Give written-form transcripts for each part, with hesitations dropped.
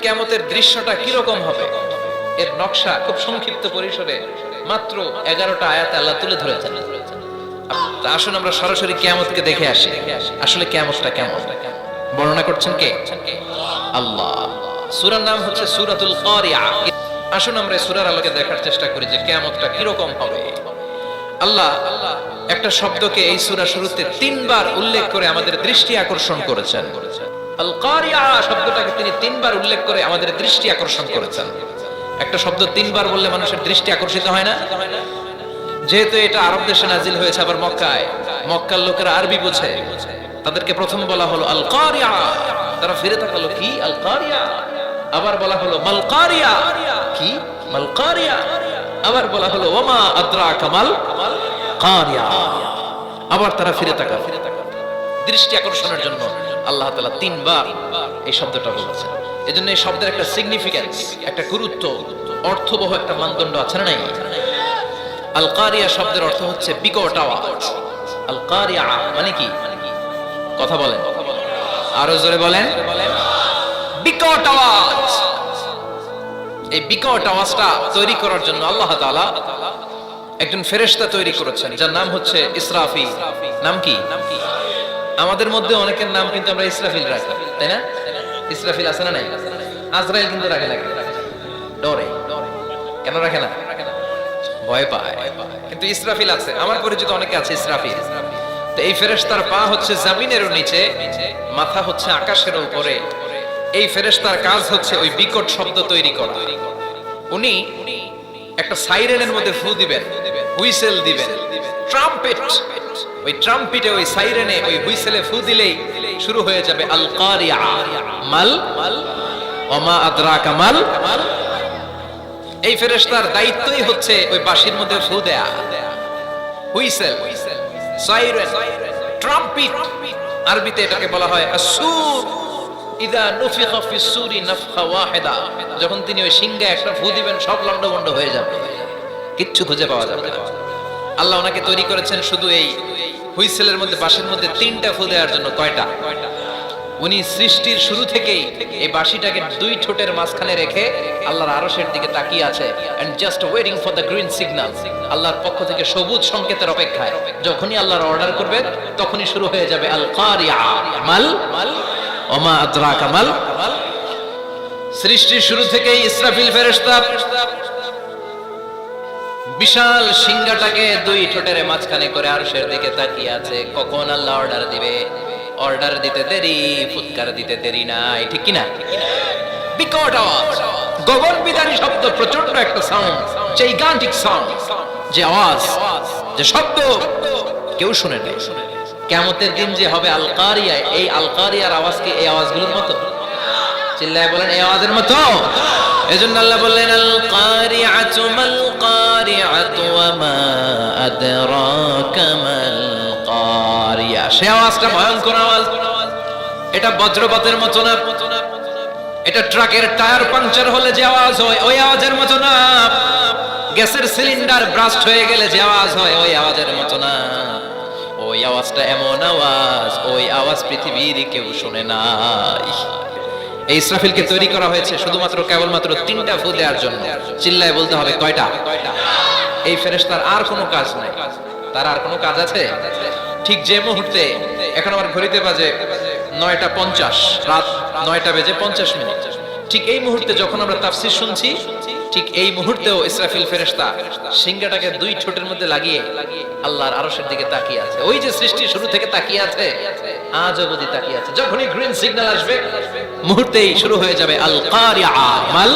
কিয়ামতের দৃশ্যটা কিরকম হবে এর নকশা খুব সংক্ষিপ্ত পরিসরে মাত্র 11টা আয়াতে আল্লাহ তুলে ধরেছেন। আসুন আমরা সরাসরি কিয়ামতকে দেখে আসি, আসলে কিয়ামতটা কেমন বর্ণনা করছেন কে? আল্লাহ। সূরার নাম হচ্ছে সূরাতুল কারিয়া। আসুন আমরা এই সূরার আলোকে দেখার চেষ্টা করি যে কিয়ামতটা কিরকম হবে। আল্লাহ একটা শব্দকে এই সূরা শুরুতে 3 বার উল্লেখ করে আমাদের দৃষ্টি আকর্ষণ করেছেন। আল কারিয়া শব্দটাকে তিনি 3 বার উল্লেখ করে আমাদের দৃষ্টি আকর্ষণ করেছেন। একটা শব্দ 3 বার বললে মানুষের দৃষ্টি আকর্ষিত হয় না? যেহেতু এটা আরব দেশে নাজিল হয়েছে, আবার মক্কায়, মক্কার লোকেরা আরবি বোঝে, তাদেরকে প্রথম বলা হলো আল কারিয়া, তারা ফিরে তাকালো কি আল কারিয়া। আবার বলা হলো মাল কারিয়া, কি মাল কারিয়া। আবার বলা হলো ওমা আদরাকা মাল কারিয়া। আবার তারা ফিরে তাকালো। দৃষ্টি আকর্ষণের জন্য আল্লাহ তাআলা 3 বার এই শব্দটা বলেছেন। এজন্য এই শব্দের একটা সিগনিফিকেন্স, একটা গুরুত্ব, অর্থবহ একটা মানদণ্ড আছে না নাই? আল কারিয়া শব্দের অর্থ হচ্ছে বিকট আওয়াজ। আল কারিয়া মানে কি? কথা বলেন, আরো জোরে বলেন। বিকট আওয়াজ। এই বিকট আওয়াজটা তৈরি করার জন্য আল্লাহ তাআলা একজন ফেরেশতা তৈরি করেছেন, যার নাম হচ্ছে ইসরাফিল। নাম কি? আমাদের মধ্যে অনেকের নাম কিন্তু আমরা ইসরাফিল রাখি, তাই না? ইসরাফিল আছে না নাই? আজরাইল কিন্তু রাখে না, ডরে। কেন রাখে না? ভয় পায়। কিন্তু ইসরাফিল আছে, আমার পরিচিত অনেকে আছে ইসরাফিল। তো এই ফেরেশতার পা হচ্ছে জমিনের নিচে, মাথা হচ্ছে আকাশের উপরে। এই ফেরেশতার কাজ হচ্ছে ওই বিকট শব্দ তৈরি করা। উনি একটা সাইরেনের মধ্যে ফু দিবেন, হুইসেল দিবেন, ট্রাম্পেট। ওই ট্রাম্পেটে, ওই সাইরেনে, ওই হুইসেলে ফু দিলেই শুরু হয়ে যাবে আল কারিয়া। মাল ওমা আদরাকা মাল। এই ফেরেশতার দায়িত্বই হচ্ছে ওই বাঁশির মধ্যে ফু দেয়া, হুইসেল, সাইরেন, ট্রাম্পেট। আরবিতে এটাকে বলা হয় আসুর। ইদা নুফিখা ফিস সূরি নাফখা ওয়াহিদা। যখন তিনি ওই সিংহে একটা ফু দিবেন, সব লন্ডভন্ড হয়ে যাবে, কিচ্ছু খুঁজে পাওয়া যাবে না। আল্লাহ ওনাকে তৈরি করেছেন শুধু এই হুইসেলের মধ্যে, বাঁশির মধ্যে 3টা ফু দেওয়ার জন্য। কয়টা? উনি সৃষ্টির শুরু থেকেই এই বাঁশিটাকে 2 ঠোঁটের মাঝখানে রেখে আল্লাহর আরশের দিকে তাকিয়ে আছে, and just waiting for the green signal. আল্লাহর পক্ষ থেকে সবুজ সংকেতের অপেক্ষায়। যখনই আল্লাহর অর্ডার করবে তখনই শুরু হয়ে যাবে আল কারিয়া। মাল ওমা আদরাকা মাল। সৃষ্টির শুরু থেকেই ইসরাফিল ফেরেশতা বিশাল সিংহাটাকে 2 ঠোঁটের মাঝখানে করে আরশের দিকে তাকিয়ে আছে, কখন আল্লাহ অর্ডার দিবে। অর্ডার দিতে দেরি, ফুৎকার দিতে দেরি নাই, ঠিক কি না? বিকট আওয়াজ, গগন বিদারী শব্দ, প্রচন্ড একটা সাউন্ড, জাইগান্টিক সাউন্ড, যে আওয়াজ, যে শব্দ কেউ শুনে নাই। কিয়ামতের দিন যে হবে আল কারিয়া, এই আল কারিয়ার আওয়াজ কি এই আওয়াজগুলোর মতো? চিল্লায় বলেন এই আওয়াজের মতো। এজন্য আল্লাহ বললেন আল কারিআতু মাল কারিআতু ওয়া মা আদরাকা মাল কারিয়া। সে আওয়াজটা ভয়ঙ্কর আওয়াজ। এটা বজ্রপাতের মতো না, এটা ট্রাকের টায়ার পাংচার হলে যে আওয়াজ হয় ওই আওয়াজের মতো না, গ্যাসের সিলিন্ডার ব্রাস্ট হয়ে গেলে যে আওয়াজ হয় ওই আওয়াজের মতো না। ওই আওয়াজটা এমন আওয়াজ, ওই আওয়াজ পৃথিবীর কেউ শুনে নাই। এই ইসরাফিলকে তৈরি করা হয়েছে শুধুমাত্র কেবলমাত্র 3টা ফু দেওয়ার জন্য। চিল্লায় বলতে হবে কয়টা? এই ফেরেশতার আর কোনো কাজ নাই। তার আর কোনো কাজ আছে? ঠিক যে মুহূর্তে, এখন আমার ঘড়িতে বাজে 9টা 50, রাত 9টা বেজে 50 মিনিট, ঠিক এই মুহূর্তে যখন আমরা তাফসীর শুনছি, ঠিক এই মুহূর্তেও ইসরাফিল ফেরেশতা সিংহাটাকে 2 ঠোঁটের মধ্যে লাগিয়ে আল্লাহর আরশের দিকে তাকিয়ে আছে। ওই যে সৃষ্টি শুরু থেকে তাকিয়ে আছে, আজ অবধি তাকিয়ে আছে। যখনই গ্রিন সিগন্যাল আসবে মুহূর্তেই শুরু হয়ে যাবে আল কারিয়া। মাল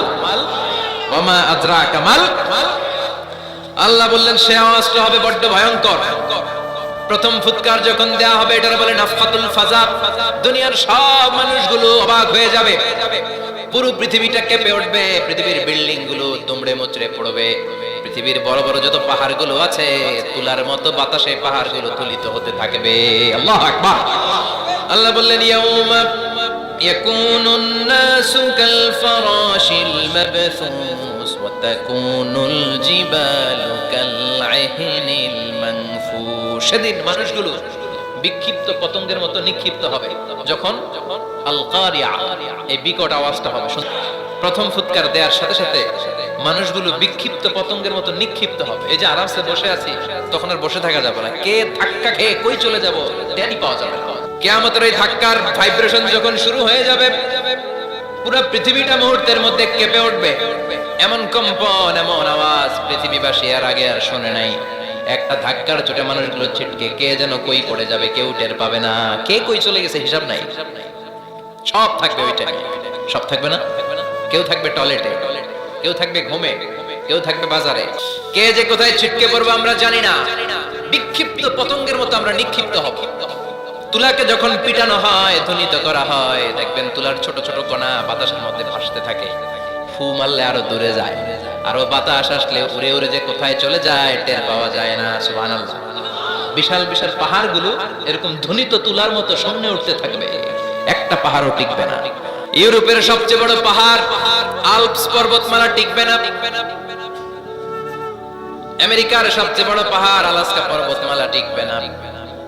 ওয়া মা আদরাকা মাল। আল্লাহ বললেন সে আওয়াজটা হবে বড্ড ভয়ঙ্কর। প্রথম ফুৎকার যখন দেয়া হবে, এটার বলে নাফখাতুল ফাজা। দুনিয়ার সব মানুষগুলো অবাক হয়ে যাবে, পুরো পৃথিবীটা কেঁপে উঠবে, পৃথিবীর বিল্ডিং গুলো দুমড়ে মুচড়ে পড়বে, পৃথিবীর বড় বড় যত পাহাড়গুলো আছে তুলার মতো বাতাসে পাহাড়গুলো তুলিত হতে থাকবে। আল্লাহু আকবার। আল্লাহ বললেন ইয়াউমা ইয়াকুনুন নাসু কাল ফারাশিল মাবথুস ওয়া তাকুনুল জিবালু কাল ইহনিল মানফুশ। সেদিন মানুষগুলো বিক্ষিপ্ত পতঙ্গের মতো নিক্ষিপ্ত হবে, যখন আল কারিয়া, এই বিকট আওয়াজটা হবে। প্রথম ফুৎকার দেওয়ার সাথে সাথে মানুষগুলো বিক্ষিপ্ত পতঙ্গের মতো নিক্ষিপ্ত হবে। এই যে আরামসে বসে আছি, তখন আর বসে থাকা যাবে না। কে ধাক্কা খেয়ে কই চলে যাব টেরই পাওয়া যাবে না। কিয়ামতের এই ধাক্কার ভাইব্রেশন যখন শুরু হয়ে যাবে, পুরো পৃথিবীটা মুহূর্তের মধ্যে কেঁপে উঠবে। এমন কম্পন, এমন আওয়াজ পৃথিবীবাসী এর আগে আর শোনে নাই। একটা ধাক্কার চোটে মানুষগুলো ছিটকে কে যেন কই পড়ে যাবে, কেউ টের পাবে না। কে কই চলে গেছে হিসাব নাই। সব থাকবে ওই টাইমে, সব থাকবে না। কেউ থাকবে টয়লেটে, কেউ থাকবে ঘুমে, কেউ থাকবে বাজারে। কে যে কোথায় ছিটকে পড়বে আমরা জানি না। বিক্ষিপ্ত পতঙ্গের মতো আমরা নিক্ষিপ্ত হব। তুলাকে যখন পিটানো হয়, ধ্বনিত করা হয়, দেখবেন তুলার ছোট ছোট কণা বাতাসের মধ্যে ভাসতে থাকে। ফু মারলে আরো দূরে যায়, আরো বাতাস আসলে উড়ে উড়ে যে কোথায় চলে যায় টের পাওয়া যায় না। সুবহানাল্লাহ। বিশাল বিশাল পাহাড়গুলো এরকম ধ্বনিত তুলার মতো সামনে উঠতে থাকবে, একটা পাহাড়ও টিকবে না। ইউরোপের সবচেয়ে বড় পাহাড় আল্পস পর্বতমালা টিকবে না। আমেরিকার সবচেয়ে বড় পাহাড় আলাস্কা পর্বতমালা টিকবে না।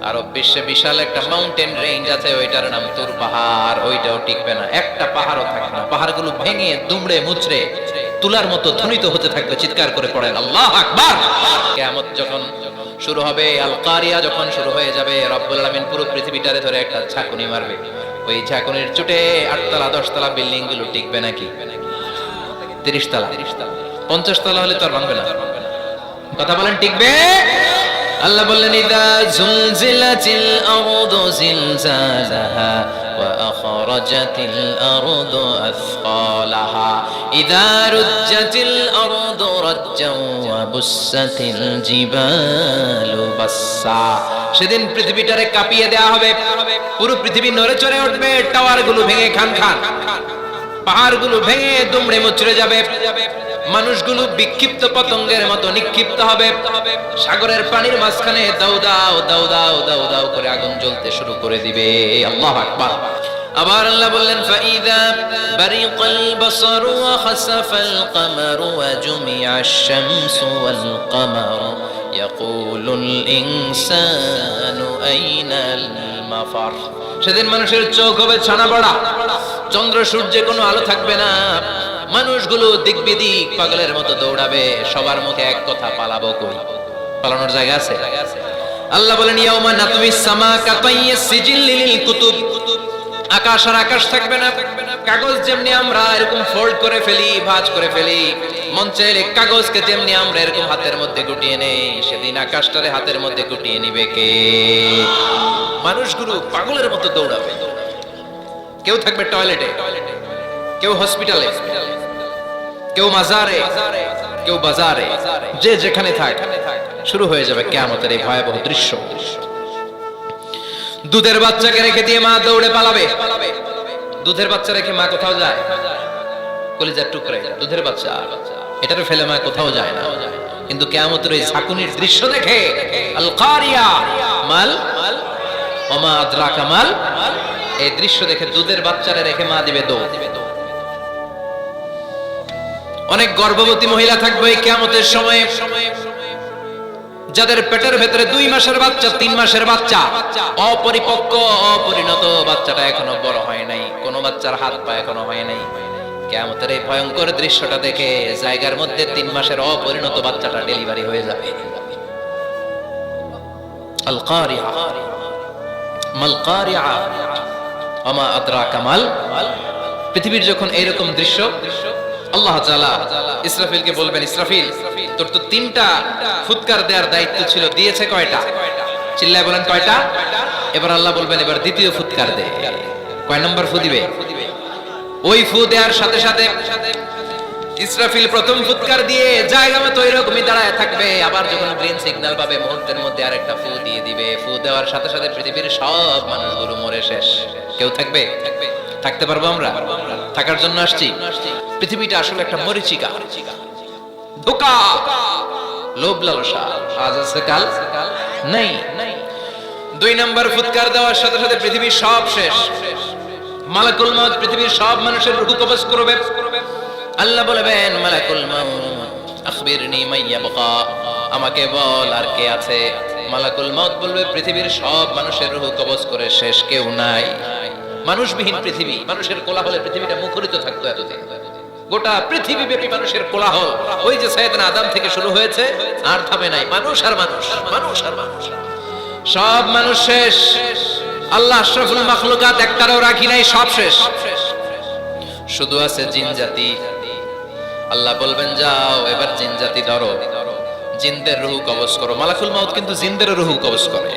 আরব বিশ্বে বিশাল একটা মাউন্টেন রেঞ্জ আছে, ওইটার নাম তুর পাহাড়, ওইটাও টিকবে না। একটা পাহাড়ও থাকবে না। পাহাড়গুলো ভেঙে দুমড়ে মুচড়ে তুলার মতো ধ্বনিত হতে থাকবে। চিৎকার করে পড়েন আল্লাহু আকবার। কিয়ামত যখন শুরু হবে, আল কারিয়া যখন শুরু হয়ে যাবে, রব্বুল আলামিন পুরো পৃথিবীটারে ধরে একটা ঝাঁকুনি মারবে। ওই ঝাঁকুনির চোটে 8 তলা 10 তলা বিল্ডিং গুলো টিকবে নাকি? 30 তলা 50 তলা হলে তো আর ভাঙবে না। কথা বলেন টিকবে? আল্লাহ বললেন ইদা জুলজিলাতিল আরদু জিলজালাহা ওয়া আখরাজাতিল আরদু আসকালাহা ইদা রুজ্জাতিল আরদু রাজ্জাও ওয়া বুসাতিল জিবালু বাসসা। সেদিন পৃথিবীটারে কাঁপিয়ে দেয়া হবে, পুরো পৃথিবী নড়ে চড়ে উঠবে, টাওয়ারগুলো ভেঙে খান খান, পাহাড়গুলো ভেঙে দুমড়ে মুচড়ে যাবে, মানুষগুলো বিক্ষিপ্ত পতঙ্গের মতো নিক্ষিপ্ত হবে। সাগরের পানির মাঝখানে দাউ দাউ দাউ দাউ দাউ দাউ করে আগুন জ্বলতে শুরু করে দিবে। আল্লাহু আকবার। আবার আল্লাহ বললেন ফাইদা বারিকাল বাসারু ওয়া খাসাফাল কামারু ওয়া জুমিআশ শামসু ওয়াল কামারু ইয়াকুলুল ইনসানু আইনাল মাফার। সেদিন মানুষের চোখ হবে ছানা বড়া, চন্দ্র সূর্যে কোনো আলো থাকবে না। মানুষগুলো দিক বিদিক পাগলের মতো দৌড়াবে, সবার মুখে এক কথা, পালাবো কই? পালানোর জায়গা আছে? আল্লাহ বলেন ইয়াউমা নাতমিস সামা কাতাইয়িস সিজিল লিল কুতুব। আকাশ আর আকাশ থাকবে না। কাগজ যেমনি আমরা এরকম ফোল্ড করে ফেলি, ভাঁজ করে ফেলি, মঞ্চের এক কাগজকে যেমনি আমরা এরকম হাতের মধ্যে গুটিয়ে নেই, সেদিন আকাশটারে হাতের মধ্যে গুটিয়ে নিবে কে? মানুষগুলো পাগলের মতো দৌড়াবে। কেউ থাকবে টয়লেটে, কেউ হসপিটালে, কেউ মাজারে, কেউ বাজারে, যে যেখানে থাক, শুরু হয়ে যাবে কিয়ামতের এই ভয়াবহ দৃশ্য। দুধের বাচ্চাকে রেখে দিয়ে মা দৌড়ে পালাবে। দুধের বাচ্চা রেখে মা কোথাও যায়? কলিজার টুকরে দুধের বাচ্চা, এটারে ফেলে মা কোথাও যায় না। কিন্তু কিয়ামতের এই ঝাঁকুনির দৃশ্য দেখে, আল কারিয়া মাল ওমা আদরাকা মাল, এই দৃশ্য দেখে দুধের বাচ্চারে রেখে মা দিবে দৌড়। অনেক গর্ভবতী মহিলা থাকবে এই কিয়ামতের সময়ে, যাদের পেটের ভেতরে 2 মাসের বাচ্চা, 3 মাসের বাচ্চা, অপরিপক্ক অপরিণত, বাচ্চাটা এখনো বড় হয় নাই, কোন বাচ্চার হাত পা এখনো হয় নাই। কিয়ামতের এই ভয়ঙ্কর দৃশ্যটা দেখে জায়গার মধ্যে 3 মাসের অপরিণত বাচ্চাটা ডেলিভারি হয়ে যাবে। আল কারিয়া মাল কারিয়া ওমা আদরাকা মাল। পৃথিবীর যখন এরকম দৃশ্য, আল্লাহ তাআলা ইসরাফিলকে বলবেন, ইসরাফিল তোর তো 3টা ফুৎকার দেওয়ার দায়িত্ব ছিল, দিয়েছে কয়টা? চিল্লায় বলেন কয়টা? এবার আল্লাহ বলবেন এবার দ্বিতীয় ফুৎকার দে। কয় নাম্বার ফু দিবে? ওই ফু দেওয়ার সাথে সাথে ইসরাফিল প্রথম ফুৎকার দিয়ে জায়গা মতো এরকমই দাঁড়ায় থাকবে। আবার যখন গ্রিন সিগন্যাল পাবে মুহূর্তের মধ্যে আরেকটা ফু দিয়ে দিবে। ফু দেওয়ার সাথে সাথে পৃথিবীর সব মানুষগুলো মরে শেষ। কেউ থাকবে? থাকতে পারবো আমরা? থাকার জন্য আসছি। পৃথিবীটা আসলে একটা মরিচিকা, ধোঁকা, লোভ লালসা, আজ আছে কাল নাই। 2 নাম্বার ফুৎকার দেওয়ার সাথে সাথে পৃথিবীর সব শেষ। মালাকুল মউত পৃথিবীর সব মানুষের রূহ কবজ করবে। আল্লাহ বলবেন মালাকুল মউত আখবিরনি মাইয়াবকা, আমাকে বল আর কে আছে? মালাকুল মউত বলবে পৃথিবীর সব মানুষের রূহ কবজ করে শেষ, কেউ নাই। মানুষবিহীন পৃথিবী, মানুষের কোলাহলে পৃথিবীটা মুখরিত থাকতো এতদিন। গোটা পৃথিবী ব্যাপী মানুষের কোলাহল, ওই যে সাইয়েদনা আদম থেকে শুরু হয়েছে আর থামে নাই, মানুষ আর মানুষ, মানুষ আর মানুষ, সব মানুষ শেষ। আল্লাহ আশরাফুল মাখলুকাত একটারও রাখি নাই, সব শেষ, শুধু আছে জিন জাতি। আল্লাহ বলবেন যাও এবার জিন জাতি ধরো, জিনদের রূহ কবজ করো। মালাকুল মাউত কিন্তু জিনদের রূহ কবজ করে।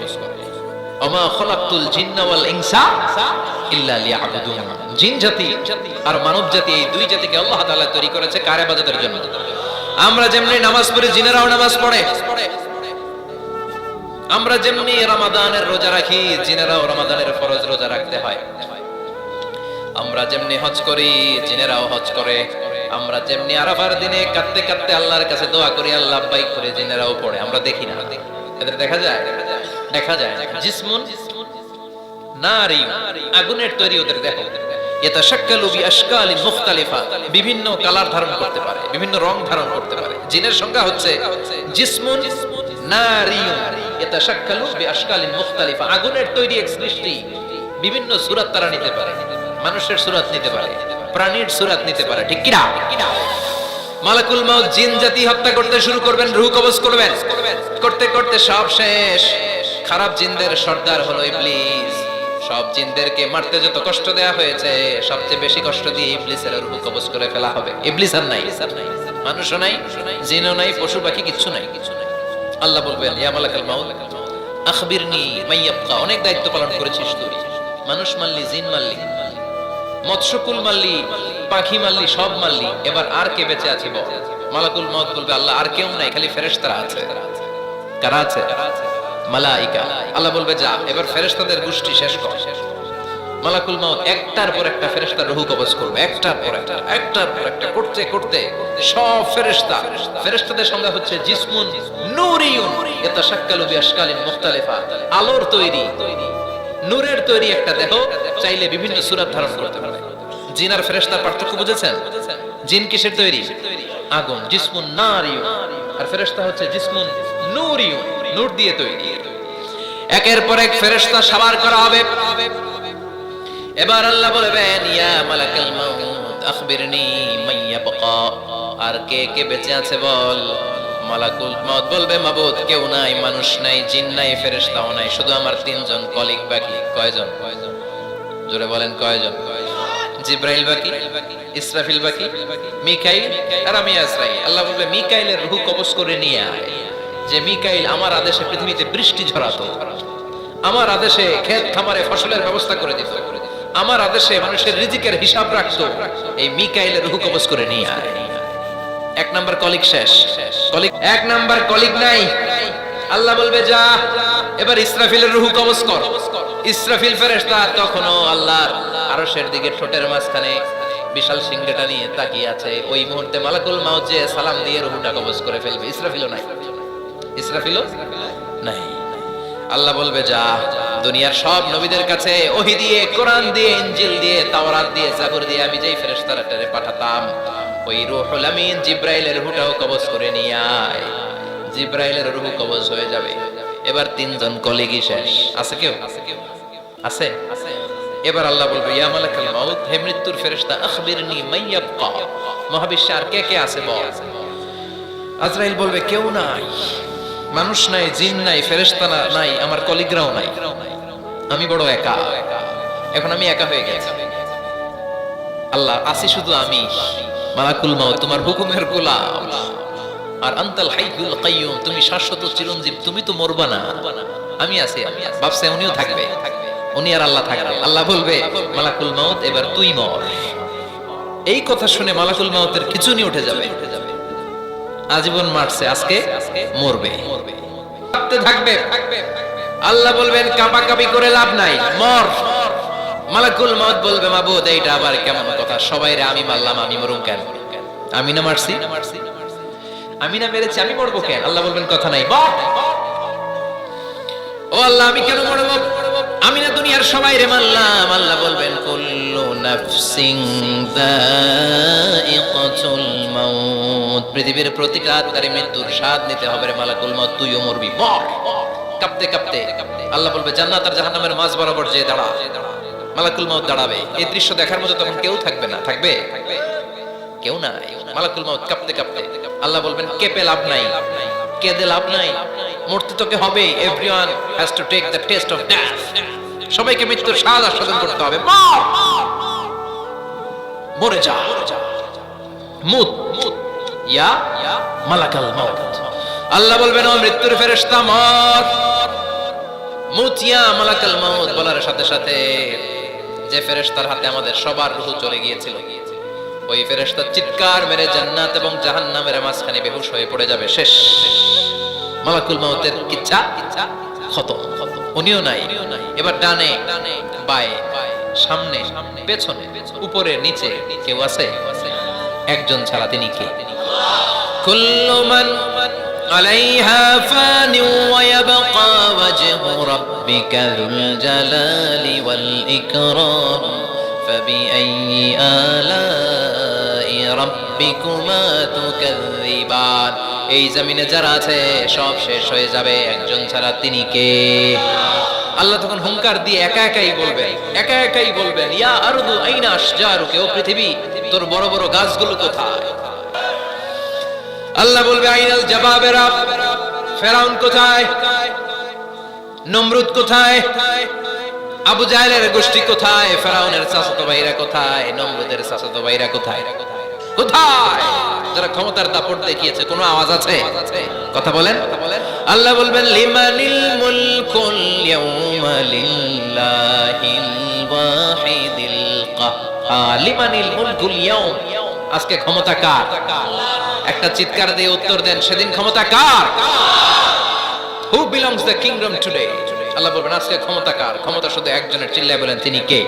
ওমা খলাকতুল জিন্না ওয়াল ইনসা ইল্লা লিয়াবুদুন। জিন জাতি আর মানব জাতি, এই দুই জাতিকে আল্লাহ তাআলা তৈরি করেছে কার ইবাদতের জন্য। আমরা যেমনি নামাজ পড়ি, জিনেরাও নামাজ পড়ে। আমরা যেমনি রমাদানের রোজা রাখি, জিনেরাও রমাদানের ফরজ রোজা রাখতে হয়। আমরা যেমনি হজ করি, জিনেরাও হজ করে। আমরা যেমনি আরাফার দিনে কাঁদতে কাঁদতে আল্লাহর কাছে দোয়া করি, আল্লাহ লাব্বাইক করে, জিনেরাও পড়ে। আমরা দেখি না, এদের দেখা যায়, দেখা যায়। জিসমুন নারী, আগুনের তৈরি ওদের দেহ। ইয়াতাশাক্কালু বিআশকালিন মুখতালিফা, বিভিন্ন কালার ধারণ করতে পারে, বিভিন্ন রং ধারণ করতে পারে। জিনের সংজ্ঞা হচ্ছে জিসমুন নারী ইয়াতাশাক্কালু বিআশকালিন মুখতালিফা, আগুনের তৈরি এক সৃষ্টি। বিভিন্ন সূরত তারা নিতে পারে, মানুষের সূরত নিতে পারে, প্রাণীর সূরত নিতে পারে, ঠিক কি না? মালাকুল মাউত জিন জাতি হত্যা করতে শুরু করবেন, রূহ কবজ করবেন। করতে করতে সব শেষ। খারাপ জিনদের সর্দার হলো ইবলিস। সব জিনদেরকে মারতে যত কষ্ট দেয়া হয়েছে, সবচেয়ে বেশি কষ্ট দিয়ে ইবলিসের রূহ কবজ করে ফেলা হবে। ইবলিস আর নাই, মানুষও নাই, জিনও নাই, পশু পাখি কিচ্ছু নাই। আল্লাহ বলবেন ইয়া মালাকুল মাউত আখবিরনি মাইয়াবকা, অনেক দায়িত্ব পালন করেছিস তুই। মানুষ মারলি, জিন মারলি, মৎস্যকুল মারলি, পাখি মারলি, সব মারলি, এবার আর কে বেঁচে আছে বল? মালাকুল মাউত বলবে আল্লাহ আর কেউ নাই, খালি ফেরেশতারা আছে। কারা আছে? মালাইকা। আল্লাহ বলবে যা এবার ফেরেশতাদের গোষ্ঠী শেষ কর। মালাকুল মাউত একটার পর একটা ফেরেশতার রূহ কবজ করবে, একটার পর একটা, একটার পর একটা, করতে করতে সব ফেরেশতা। ফেরেশতাদের সংজ্ঞা হচ্ছে জিসমুন নূরিয়ুন ইয়াতাশাক্কালু বিআশকালিন মুখতালিফা, আলোর তৈরি, নূরের তৈরি একটা দেহ, চাইলে বিভিন্ন সূরত ধারণ করতে পারে। জিন আর ফেরেশতার পার্থক্য বুঝেছেন? জিন কিসের তৈরি? আগুন, জিসমুন নারিয়ুন, আর ফেরেশতা হচ্ছে জিসমুন নূরিয়ুন, নূর দিয়ে তৈরি। একের পর এক ফেরেশতা সবার করা হবে। এবার আল্লাহ বলবেন ইয়া মালাকুল মাউত আখবিরনি মাইয়াবকা, আর কে কে বেঁচে আছে বল। মালাকুল মাউত বলবে মাবুদ কেউ নাই, মানুষ নাই, জিন নাই, ফেরেশতাও নাই, শুধু আমার তিনজন কলিগ বাকি। কয়জন? জোরে বলেন কয়জন? জিব্রাইল বাকি, ইসরাফিল বাকি, মিকাইল আর আমি আজরাইল। আল্লাহ বলবে মিকাইলের রূহ কবজ করে নিয়ে আয়। যে মিকাইল আমার আদেশে পৃথিবীতে বৃষ্টি ঝরাতো, আমার আদেশে ক্ষেত খামারে ফসলের ব্যবস্থা করে দিত, আমার আদেশে মানুষের রিজিকের হিসাব রাখতো, এই মিকাইলের রূহ কবজ করে নিয়ে আয়। এক নাম্বার কলিগ শেষ, কলিগ এক নাম্বার কলিগ নাই। আল্লাহ বলবে যা এবার ইসরাফিলের রূহ কবজ কর। ইসরাফিল ফেরেশতা তখনও আল্লাহর আরশের দিকে ঠোঁটের মাঝখানে বিশাল সিংহটা নিয়ে তাকিয়ে আছে। ওই মুহূর্তে মালাকুল মাউত যে সালাম দিয়ে রূহটা কবজ করে ফেলবে। ইসরাফিলও নাই, ইসরাফিলও নাই। আল্লাহ বলবে যা দুনিয়ার সব নবীদের কাছে ওহী দিয়ে, কোরআন দিয়ে, ইনজিল দিয়ে, তাওরাত দিয়ে, জাবুর দিয়ে আমি যেই ফেরেশতাটারে পাঠাতাম, ওই রূহুল আমিন জিব্রাইলের রূহটাও কবজ করে নিয়ে আয়। জিব্রাইলের রূহ কবজ হয়ে যাবে। এবার তিনজন কলিগই শেষ। আছে কেউ? আছে? এবার আল্লাহ বলবে ইয়া মালাকুল মাউত, হে মৃত্যুর ফেরেশতা আখবিরনি মাইয়াবকা, মহাবিশ্বে আর কে কে আছে বল। আজরাইল বলবে কেউ নাই, মানুষ নাই, জিন নাই, ফেরেশতা নাই, আমার কলিগরাও নাই, আমি বড় একা। এখন আমি একা হয়ে গেছি। আল্লাহ আসি শুধু আমি। মালাকুল মাউত তোমার হুকুমের গোলাম, আর আনতাল হাইয়ুল কাইয়ুম, তুমি শাশ্বত চিরঞ্জীব, তুমি তো মরবা না, আমি আছি। ভাবছে উনিও থাকবে, উনি আর আল্লাহ থাকবে। আল্লাহ বলবে মালাকুল মাউত এবার তুই মর। এই কথা শুনে মালাকুল মাউতের খিঁচুনি উঠে যাবে। আজীবন মারছে, আজকে মরবে, থাকবে। আল্লাহ বলবেন কাঁপাকাঁপি করে লাভ নাই, মর। মালাকুল মাউত বলবে মাবুদ এইটা আবার কেমন কথা, সবাইরে আমি মারলাম, আমি মরুম কেন? আমি না মারছি, আমি না মেরেছি, আমি মরবো কেন? আল্লাহ বলবেন কথা নাই, ও আল্লাহ আমি কেন মরবো? আমি না দুনিয়ার সবাইরে মারলাম। আল্লাহ বলবেন কুল্লু নাফসিন যায়িকাতুল মাউত, পৃথিবীর প্রতিটা আত্মারে মৃত্যুর স্বাদ নিতে হবে রে মালাকুল মাউত, তুইও মরবি, মর। কাঁপতে কাঁপতে আল্লাহ বলবে জান্নাত আর জাহান্নামের মাঝ বরাবর যে দাঁড়া। মালাকুল মাউত দাঁড়াবে। এই দৃশ্য দেখার মতো তখন কেউ থাকবে না। থাকবে? কেউ নাই। মালাকুল মাউত কাঁপতে কাঁপতে আল্লাহ বলবেন কেঁপে লাভ নাই, কেঁদে লাভ নাই, মরতে তোকে হবে। Everyone has to take the test of death. সবাইকে মৃত্যুর স্বাদ আস্বাদন করতে হবে। মরে যা, মুত ইয়া মালাকাল মাউত। আল্লাহ বলবেন ও মৃত্যুর ফেরেশতা মর, মুত ইয়া মালাকাল মাউত। বলার সাথে সাথে যে ফেরেশতার হাতে আমাদের সবার রূহ চলে গিয়েছিল, ওই ফেরেশতা চিৎকার মেরে জান্নাত এবং জাহান্নামের মাঝখানে বেহুশ হয়ে পড়ে যাবে। শেষ। মালাকুল মাউতের কিচ্ছা খতম। উনিও নাই। এবার ডানে বায়ে সামনে পেছনে উপরে নিচে কেউ আছে? একজন ছাড়া, তিনি কে? কুল্লু মান আলাইহা ফানি ওয়া ইয়াবকা ওয়াজহু রাব্বিকা যুল জালালি ওয়াল ইকরাম ফাবিআইয়ি আলাই রাব্বিকুমা তুকাযযিবান। এই জমিনে যারা আছে সব শেষ হয়ে যাবে, একজন ছাড়া, তিনি কে? আল্লাহ তখন হুঙ্কার দিয়ে একা একাই বলবেন ইয়া আরদু আইনা আশজারুকা, ও পৃথিবী তোর বড় বড় গাছগুলো কোথায়? আল্লাহ বলবে আইনাল জাবাবেরা, ফেরাউন কোথায়? নমরুদ কোথায়? আবু জাহেলের গোষ্ঠী কোথায়? ফেরাউনের চাচাতো ভাইরা কোথায়? নমরুদের চাচাতো ভাইরা কোথায়? কোথায় যারা ক্ষমতার দাপট দেখিয়েছে? কোনো আওয়াজ আছে? কথা বলেন। আল্লাহ বলবেন লিমানিল মুলকুল ইয়াউমা লিল্লাহিল ওয়াহিদিল কাহ্হার। লিমানিল মুলকুল ইয়াউম, আজকে ক্ষমতা কার? একটা চিৎকার দিয়ে উত্তর দেন, সেদিন ক্ষমতা কার? Who belongs the kingdom today? Allah বলবেন আজকে ক্ষমতা কার? ক্ষমতা শুধু একজনের। চিল্লায় বলেন তিনি কে?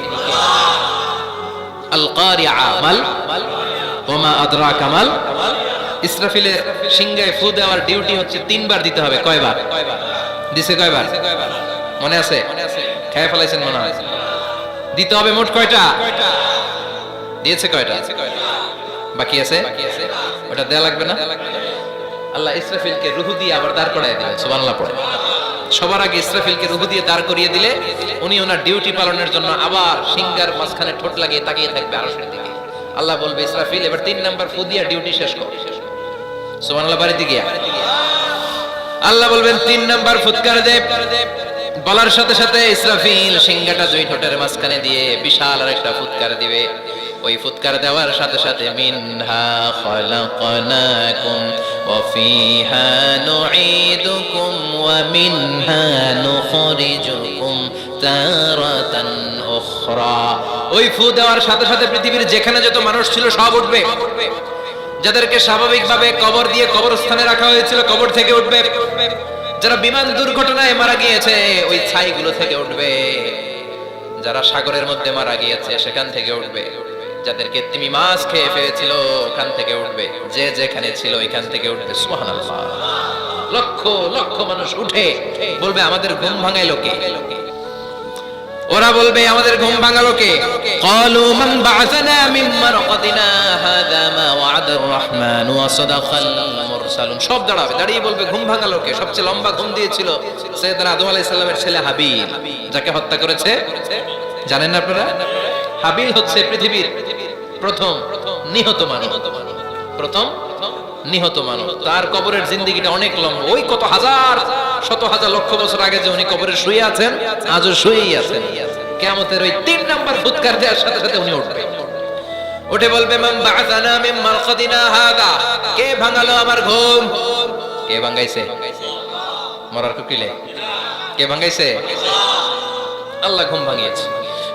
আল কারিআ মাল ওমা আদরাকা মাল। ইসরাফিলের সিংহায় ফু দেওয়ার ডিউটি হচ্ছে 3 বার দিতে হবে। কয়বার দিছে? কয়বার মনে আছে? খেয়ে ফেলাইছেন মনে হয়। দিতে হবে মোট কয়টা? দিয়েছে কয়টা? বাকি আছে? ওটা দেয়া লাগবে না? আল্লাহ ইসরাফিলকে রূহ দিয়ে আবার দাঁড় করায় দিলেন। সুবহানাল্লাহ পড়ে। সবার আগে ইসরাফিলকে রূহ দিয়ে দাঁড় করিয়ে দিলে উনি ওনার ডিউটি পালনের জন্য আবার সিংহার মাঝখানে ঠোঁট লাগিয়ে তাকিয়ে থাকবে আরশের দিকে। আল্লাহ বলবে ইসরাফিল এবার 3 নাম্বার ফু দিয়া ডিউটি শেষ কর। সুবহানাল্লাহ বাড়িতে গিয়া আল্লাহ বলবেন 3 নাম্বার ফুৎকার দে। বলার সাথে সাথে ইসরাফিল সিংহাটা দুই ঠোঁটের মাঝখানে দিয়ে বিশাল আরেকটা ফুৎকার দিবে। ওই ফুৎকার দেওয়ার সাথে সাথে মিনহা খালাকনাকুম ওয়া ফিহা নুঈদুকুম ওয়া মিনহা নুখরিজুকুম তারাতান উখরা। ওই ফু দেওয়ার সাথে সাথে পৃথিবীর যেখানে যত মানুষ ছিল সব উঠবে। যাদেরকে স্বাভাবিকভাবে কবর দিয়ে কবরস্থানে রাখা হয়েছিল কবর থেকে উঠবে। যারা বিমান দুর্ঘটনায় মারা গিয়েছে ওই ছাইগুলো থেকে উঠবে। যারা সাগরের মধ্যে মারা গিয়েছে সেখান থেকে উঠবে। যাদেরকে তিমি মাছ খেয়ে ফেলেছিল ওখান থেকে উঠবে। যে যেখানে ছিল ওইখান থেকে উঠবে। সুবহানাল্লাহ। লক্ষ লক্ষ মানুষ উঠে বলবে আমাদের ঘুম ভাঙাইলো কে? ওরা বলবে আমাদের ঘুম ভাঙালো কে? ক্বালু মান বা'আসানা মিন মারকাদিনা হাযা মা ওয়া'আদার রাহমান ওয়া সাদাকাল মুরসালুন। সব দাঁড়াবে, দাঁড়িয়ে বলবে ঘুম ভাঙালো কে? সবচেয়ে লম্বা ঘুম দিয়েছিল সাইয়েদনা আদম আলাইহিস সালামের ছেলে হাবিল, যাকে হত্যা করেছে। জানেন না আপনারা? হাবিল হচ্ছে পৃথিবীর প্রথম নিহত মানব। প্রথম নিহত মানব। তার কবরের জিন্দেগিটা অনেক লম্বা। ওই কত হাজার শত হাজার লক্ষ বছর আগে যে উনি কবরে শুয়ে আছেন আজও শুয়েই আছেন। কিয়ামতের ওই 3 নাম্বার ফুৎকার দেওয়ার সাথে সাথে উনি উঠবে। উঠে বলবে মান বা'আসানা মিন মারকাদিনা হাযা। কে ভাঙালো আমার ঘুম? কে ভাঙাইছে? মরার কুকিলে কে ভাঙাইছে? আল্লাহ ঘুম ভাঙিয়েছে।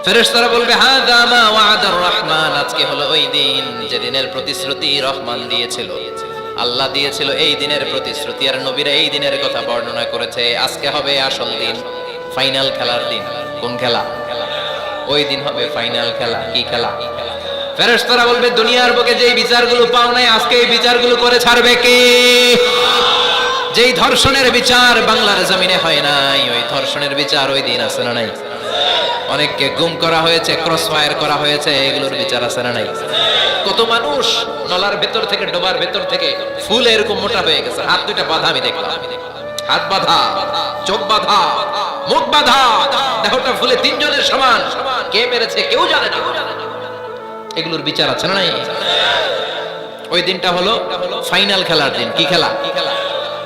ফেরেশতারা বলবে হাযা মা ওয়া'আদার রহমান। আজকে হলো ওই দিন যেদিনের প্রতিশ্রুতি রহমান দিয়েছিল, আল্লাহ দিয়েছিল। এই দিনের প্রতিশ্রুতি আর নবীরা এই দিনের কথা বর্ণনা করেছে। আজকে হবে আসল দিন, ফাইনাল খেলার দিন। কোন খেলা? ওই দিন হবে ফাইনাল খেলা। কি খেলা? ফেরেশতারা বলবে দুনিয়ার বুকে যেই বিচারগুলো পাও নাই আজকে এই বিচারগুলো করে ছাড়বে কে? যেই ধর্ষণের বিচার বাংলার জমিনে হয় নাই ওই ধর্ষণের বিচার ওই দিন আছে না নাই? অনেককে গুম করা হয়েছে, ক্রস ফায়ার করা হয়েছে, এগুলোর বিচার আছে না নাই? কত মানুষ নলার ভেতর থেকে ডোবার ভেতর থেকে ফুল এরকম মোটা হয়ে গেছে। হাত দুইটা বাঁধা আমি দেখলাম। হাত বাঁধা, চোখ বাঁধা, মুখ বাঁধা, দেহটা ফুলে 3 জনের সমান। কে মেরেছে কেউ জানে না। এগুলোর বিচার আছে না নাই? ওই দিনটা হলো ফাইনাল খেলার দিন। কি খেলা?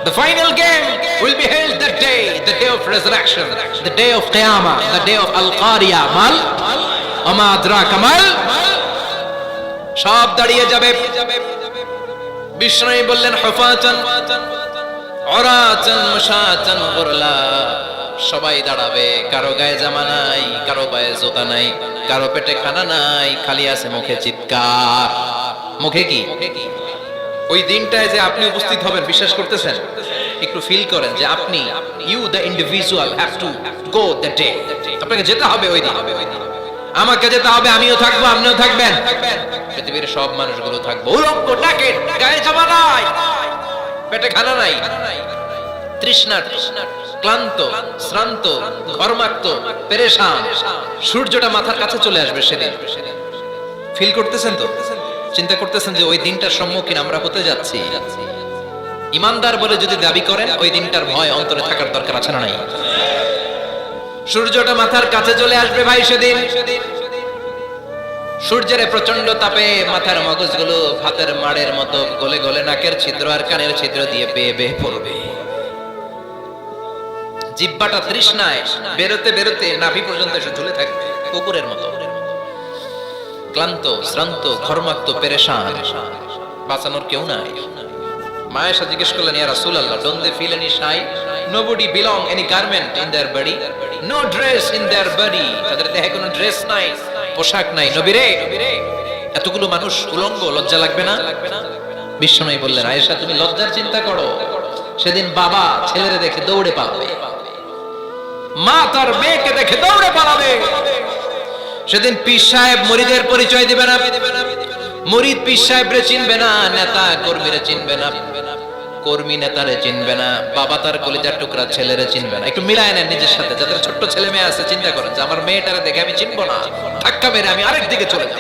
The final game will be held that day, the day of resurrection, the day of Qiyamah, the day of Al-Qariya. Mal Ama adraka mal, সব দাঁড়িয়ে যাবে। বিষ্ণু বললেন হুফাতান উরাতান মুশাতান গুরলা, সবাই দাঁড়াবে, কারো গায়ে জামা নাই, কারো পায়ে জুতা নাই, কারো পেটে খানা নাই, খালি আছে মুখে চিৎকার। মুখে কি? ওই দিনটায় যে আপনি উপস্থিত হবেন, বিশ্বাস করতেছেন? একটু ফিল করেন যে আপনি, you the individual have to go the day. আপনাকে যেতে হবে ওই দিন, আমাকে যেতে হবে, আমিও থাকবো, আপনিও থাকবেন, পৃথিবীর সব মানুষগুলো থাকবো। উলঙ্গ নাকে, গায়ে জামা নাই, পেটে খানা নাই, তৃষ্ণার্ত, ক্লান্ত, শ্রান্ত, ঘর্মাক্ত, পেরেশান। সূর্যটা মাথার কাছে চলে আসবে সেদিন। ফিল করতেছেন তো? চিন্তা করতেছেন যে ওই দিনটার সম্মুখীন আমরা হতে যাচ্ছি? ইমানদার বলে যদি দাবি করেন, ওই দিনটার ভয় অন্তরে থাকার দরকার আছে না নাই? সূর্যটা মাথার কাছে চলে আসবে ভাই সেদিন। সূর্যের প্রচন্ড তাপে মাথার মগজগুলো ভাতের মাড়ের মতো গলে গলে নাকের ছিদ্র আর কানের ছিদ্র দিয়ে বেয়ে বেয়ে পড়বে। জিহ্বাটা তৃষ্ণায় বেরোতে বেরোতে নাভি পর্যন্ত এসে ঝুলে থাকবে কুকুরের মতো। ক্লান্ত, শ্রান্ত, ঘর্মাক্ত, পেরেশান, বাঁচানোর কেউ নাই। মায়েশা জিজ্ঞেস করলেন, ইয়া রাসূলুল্লাহ, don't they feel any shy? Nobody belong any garment in their body, no dress in their body. তাদের দেহে কোনো ড্রেস নাই, পোশাক নাই। নবী রে, এতগুলো মানুষ উলঙ্গ, লজ্জা লাগবে না? বিশ্বনবী বললেন, আয়েশা তুমি লজ্জার চিন্তা করো, সেদিন বাবা ছেলেরে দেখে দৌড়ে পালাবে, মা তার মেয়েকে দেখে দৌড়ে পালাবে। সেদিন পীর সাহেব মুরিদের পরিচয় দিবে না, মুরিদ পীর সাহেবরে চিনবে না, নেতা কর্মীরে চিনবে না, কর্মী নেতারে চিনবে না, বাবা তার কলিজার টুকরা ছেলেরে চিনবে না। একটু মিলায় নেন নিজের সাথে। যাদের ছোট্ট ছেলে মেয়ে আছে, চিন্তা করেন যে আমার মেয়েটারে দেখে আমি চিনবো না, ধাক্কা মেরে আমি আরেক দিকে চলে যাব।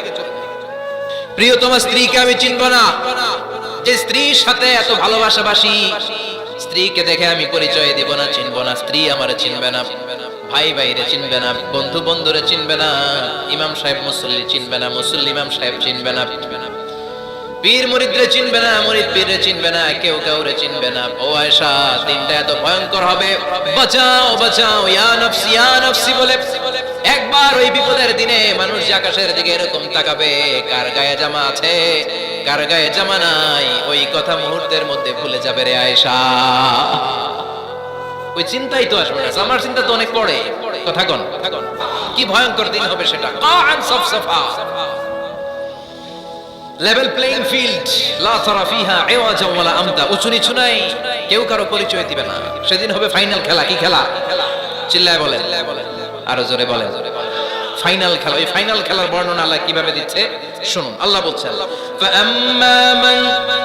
প্রিয়তমা স্ত্রীকে আমি চিনবো না, যে স্ত্রীর সাথে এত ভালোবাসাবাসি, স্ত্রীকে দেখে আমি পরিচয় দিব না, চিনবো না। স্ত্রী আমারে চিনবে না, ভাই ভাইরে চিনবে না, বন্ধু বন্ধুরে চিনবে না, ইমাম সাহেব মুসল্লি চিনবে না, মুসল্লি ইমাম সাহেব চিনবে না, পীর মুরিদরে চিনবে না, মুরিদ পীররে চিনবে না, কেউ কাউরে চিনবে না। ও আয়েশা, দিনটা এত ভয়ঙ্কর হবে, বাঁচাও বাঁচাও, ইয়া নফসি বলে একবার ওই বিপদের দিনে মানুষ যে আকাশের দিকে এরকম তাকাবে, কার গায়ে জামা আছে, কার গায়ে জামা নাই, ওই কথা মুহূর্তের মধ্যে ভুলে যাবে রে আয়েশা। ওই চিন্তাই তো আসবে না। আমার চিন্তা তো অনেক পড়ে। কথা কন, কি ভয়ঙ্কর দিন হবে সেটা। কান সফসফা, লেভেল প্লেইং ফিল্ড, লা তারা ফিহা আওয়াজা ওয়ালা আমতা, উঁচু নিচু নাই, কেউ কারো পরিচয় দিবে না। সেদিন হবে ফাইনাল খেলা। কি খেলা? চিল্লায় বলেন, আরো জোরে বলেন, ফাইনাল খেলা। ওই ফাইনাল খেলার বর্ণনা আল্লাহ কিভাবে দিচ্ছে শুনুন। আল্লাহ বলছেন, ফাআম্মা মান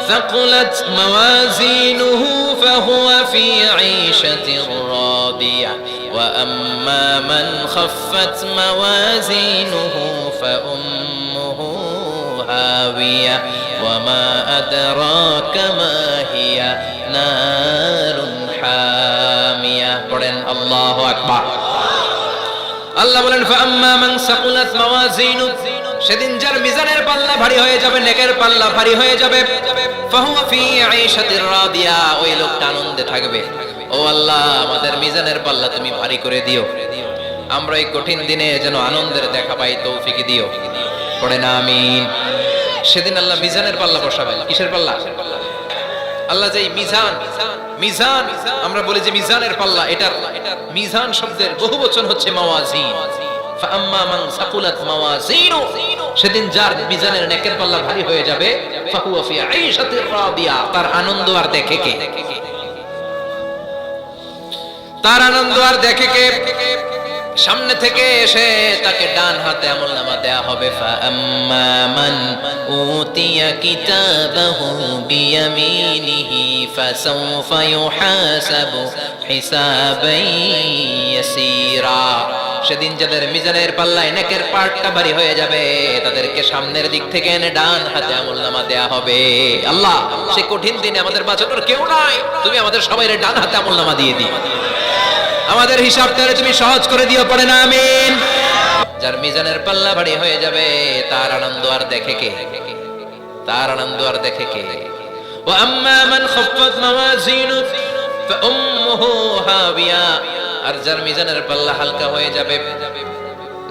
সাকুলাত মাওয়াজিনুহু ফাহুয়া ফি আইশাতির রাদিয়া ওয়া আম্মা মান খাফফাত মাওয়াজিনুহু ফাউম্মুহু হাওিয়া ওয়া মা আদরাকা মা হিয়া নারুন হামিয়া। পড়েন আল্লাহু আকবার। আল্লাহ বলেন, ফাআম্মা মান সাকুলাত মাওয়াজিনু, সেদিন যার মিজানের পাল্লা ভারী হয়ে যাবে, নেকের পাল্লা ভারী হয়ে যাবে, ফাহুয়া ফি আইশাতির রাদিয়া, ওই লোকটা আনন্দে থাকবে। ও আল্লাহ, আমাদের মিজানের পাল্লা তুমি ভারী করে দিও, আমরা এই কঠিন দিনে যেন আনন্দের দেখা পাই, তৌফিক দিও। পড়েন আমিন। সেদিন আল্লাহ মিজানের পাল্লা বসাবেন। কিসের পাল্লা? আল্লাহ যে মিজান, মিজান আমরা বলি যে মিজানের পাল্লা, এটার মিজান শব্দের বহুবচন হচ্ছে মাওয়াজিন। ফাআম্মা মান সাকুলাত মাওয়াজিনু, সেদিন যার মিজানের নেকের পাল্লা ভারী হয়ে যাবে, ফাহুয়া ফি আইশাতির রাদিয়া, তার আনন্দ আর দেখে কে? তার আনন্দ আর দেখে কে? সামনে থেকে এসে তাকে ডান হাতে আমলনামা দেয়া হবে। ফাআম্মা মান উতিয়া কিতাবাহু বিয়ামিনিহি ফাসাউফা ইউহাসাবু হিসাবান ইয়াসীরা, সেদিন যাদের মিজানের পাল্লায় নেকের পার্টটা ভারী হয়ে যাবে, তাদেরকে সামনের দিক থেকে এনে ডান হাতে আমলনামা দেয়া হবে। আল্লাহ, সেই কঠিন দিনে আমাদের বাঁচানোর কেউ নাই, তুমি আমাদের সবাইরে ডান হাতে আমলনামা দিয়ে দিও, আমাদের হিসাবটা তুমি সহজ করে দিও। পড়ে না আমিন। যার মিজানের পাল্লা ভারী হয়ে যাবে, তার আনন্দ আর দেখে কে? তার আনন্দ আর দেখে কে? ওয়া আম্মা মান খাফফাত মাওয়াজিনু ফাউম্মুহু হাবিয়া, আর যার মিজানের পাল্লা হালকা হয়ে যাবে,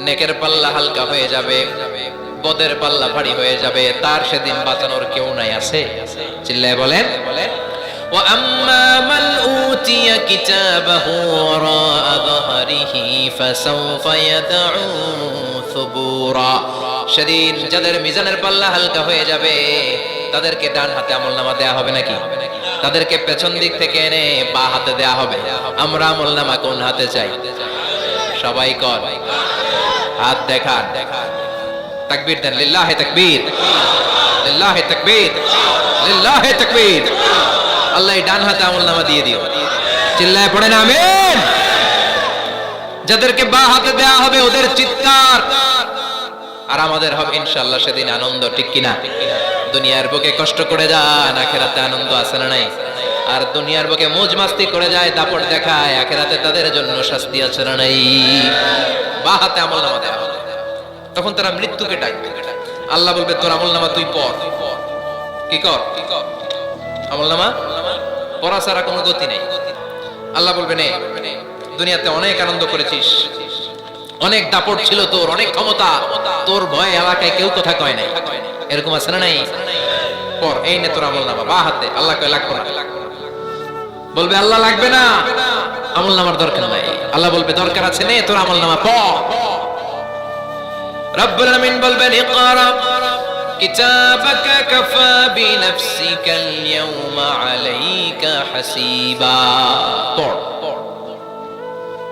নেকের পাল্লা হালকা হয়ে যাবে, বদের পাল্লা ভারী হয়ে যাবে, তার সেদিন বাঁচানোর কেউ নাই। আছে? চিল্লায় বলেন। ওয়া আম্মা মান উতিয়া কিতাবাহু ওয়ারাআ যাহরিহি ফাসাউফা ইয়াদউ সুবুরা, সেদিন যাদের মিজানের পাল্লা হালকা হয়ে যাবে তাদেরকে ডান হাতে আমলনামা দেয়া হবে নাকি? তাদেরকে পেছন দিক থেকে এনে বা হাতে দেয়া হবে। আমরা আমলনামা কোন হাতে চাই? সবাই কর, হাত দেখান, তাকবীর দেন, লিল্লাহি তাকবীর, লিল্লাহি তাকবীর, লিল্লাহি তাকবীর। আল্লাহ ডান হাতে আমলনামা দিয়ে দিও। চিল্লায় পড়েন আমিন। যাদেরকে বা হাতে দেয়া হবে ওদের চিৎকার, আর আমাদের হবে ইনশাআল্লাহ সেদিন আনন্দ। ঠিক কিনা? দুনিয়ার বুকে কষ্ট করে যান, আখিরাতে আনন্দ আছে না নাই? আর দুনিয়ার বুকে মौज মাস্তি করে যায়, দাপট দেখায়, আখিরাতে তাদের জন্য শাস্তি আছে না নাই? বা হাতে আমলনামা দেয়া হবে। তখন তারা মৃত্যুকে ডাকবে। আল্লাহ বলবে তোর আমলনামা তুই পড়। কি কর? আমলনামা পড়া ছাড়া কোনো গতি নেই। আল্লাহ বলবে নে, দুনিয়াতে অনেক আনন্দ করেছিস, অনেক দাপট ছিল তোর, অনেক ক্ষমতা, তোর ভয়ে এলাকায় কেউ কথা কয় নাই। এরকম আছে না নাই? পর, এই নে তোর আমলনামা বা হাতে। আল্লাহ কয় লাগবে না। বলবে আল্লাহ লাগবে না, আমলনামার দরকার নাই। আল্লাহ বলবে দরকার আছে, নে তোর আমলনামা পড়। রব্বুল আমিন বলবেন ইকরা কিতাবাকা কাফা বিনাফসিকাল ইয়াওমা আলাইকা হাসিবা। পড়,